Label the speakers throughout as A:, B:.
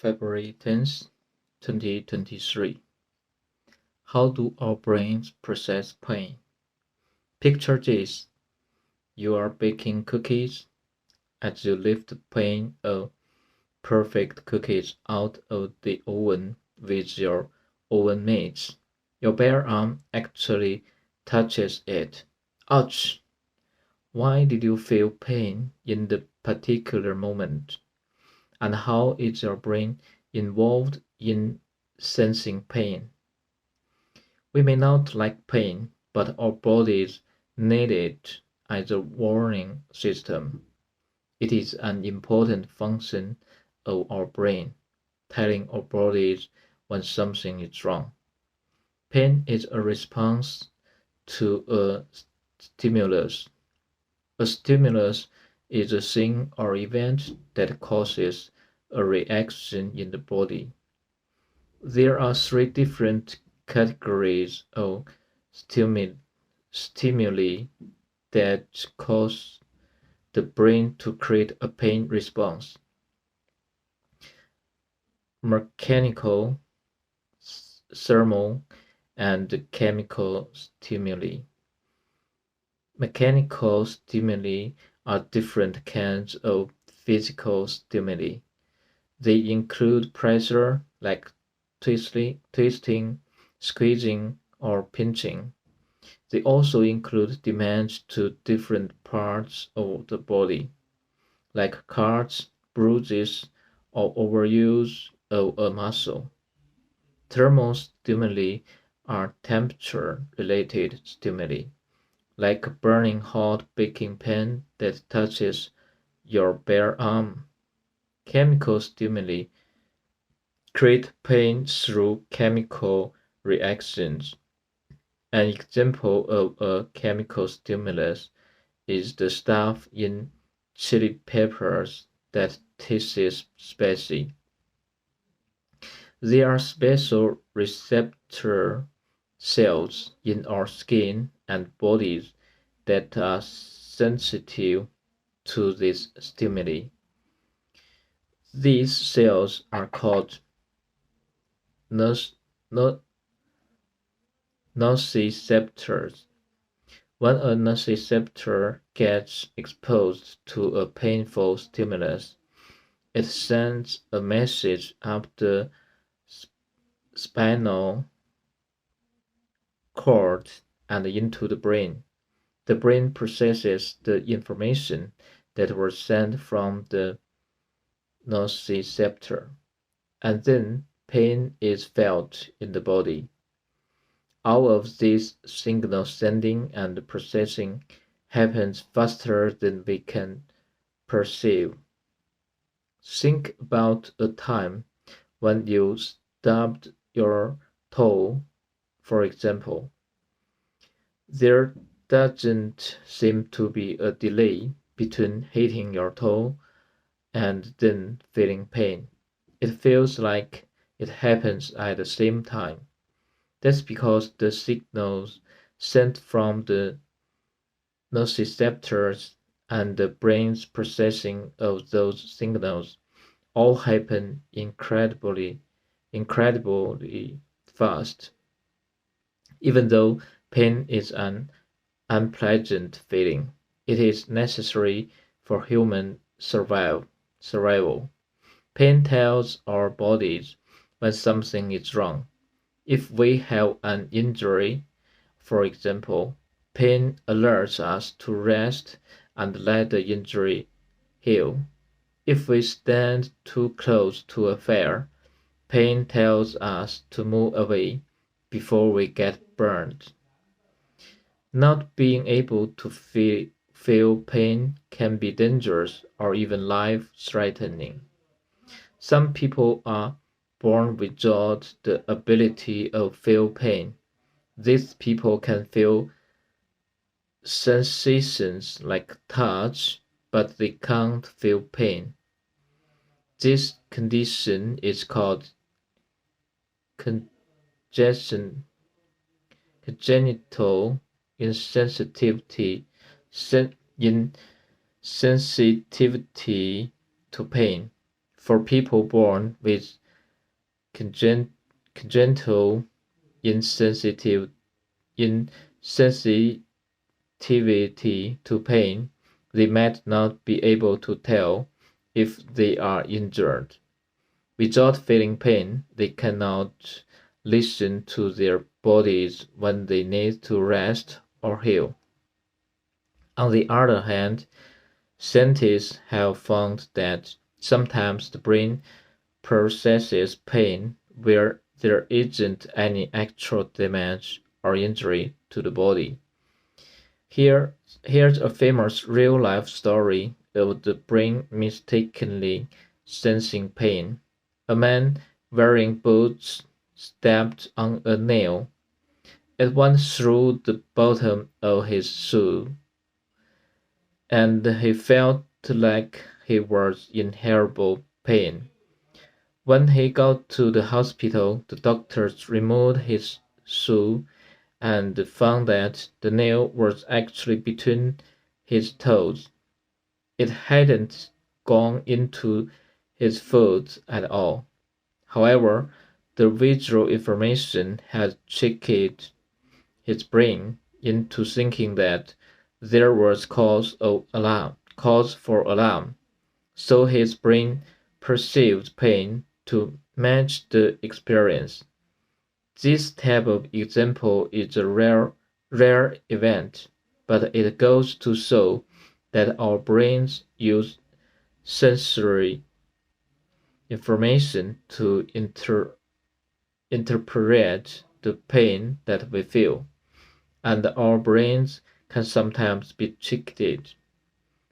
A: February 10th, 2023. How do our brains process pain? Picture this. You are baking cookies. As you lift the pan of perfect cookies out of the oven with your oven mitts, your bare arm actually touches it. Ouch! Why did you feel pain in the particular moment? And how is your brain involved in sensing pain? We may not like pain, but our bodies need it as a warning system. It is an important function of our brain, telling our bodies when something is wrong. Pain is a response to a stimulus. A stimulus is a thing or event that causes a reaction in the body. There are three different categories of stimuli that cause the brain to create a pain response: mechanical, thermal, and chemical stimuli. Mechanical stimuli are different kinds of physical stimuli. They include pressure, like twisting, squeezing, or pinching. They also include demands to different parts of the body, like cuts, bruises, or overuse of a muscle. Thermal stimuli are temperature-related stimuli, like a burning hot baking pan that touches your bare arm. Chemical stimuli create pain through chemical reactions. An example of a chemical stimulus is the stuff in chili peppers that tastes spicy. There are special receptor cells in our skin and bodies that are sensitive to this stimuli. These cells are called nociceptors. When a nociceptor gets exposed to a painful stimulus, it sends a message up the spinal cord and into the brain. The brain processes the information that was sent from the nociceptor, and then pain is felt in the body. All of this signal sending and processing happens faster than we can perceive. Think about a time when you stubbed your toe, for example. There doesn't seem to be a delay between hitting your toe and then feeling pain. It feels like it happens at the same time. That's because the signals sent from the nociceptors and the brain's processing of those signals all happen incredibly fast. Even though pain is an unpleasant feeling, it is necessary for human survival. Pain tells our bodies when something is wrong. If we have an injury, for example, pain alerts us to rest and let the injury heal. If we stand too close to a fire, pain tells us to move away before we get burned. Not being able to feel pain can be dangerous or even life-threatening. Some people are born without the ability to feel pain. These people can feel sensations like touch, but they can't feel pain. This condition is called congenital insensitivity, insensitivity to pain. For people born with congenital insensitivity to pain, they might not be able to tell if they are injured. Without feeling pain, they cannot listen to their bodies when they need to rest or heal. On the other hand, scientists have found that sometimes the brain processes pain where there isn't any actual damage or injury to the body. Here's a famous real-life story of the brain mistakenly sensing pain. A man wearing boots stepped on a nail. It went through the bottom of his shoe, and he felt like he was in horrible pain. When he got to the hospital, the doctors removed his shoe and found that the nail was actually between his toes. It hadn't gone into his foot at all. However, the visual information had tricked his brain into thinking that there was cause for alarm, so his brain perceived pain to match the experience. This type of example is a rare event, but it goes to show that our brains use sensory information to interpret the pain that we feel, and our brains can sometimes be tricked.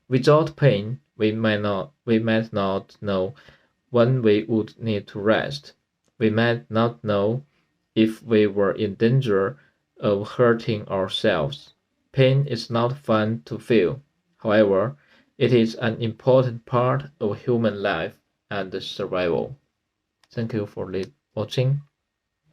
A: Without pain, we might not know when we would need to rest. We might not know if we were in danger of hurting ourselves. Pain is not fun to feel. However, it is an important part of human life and survival. Thank you for watching.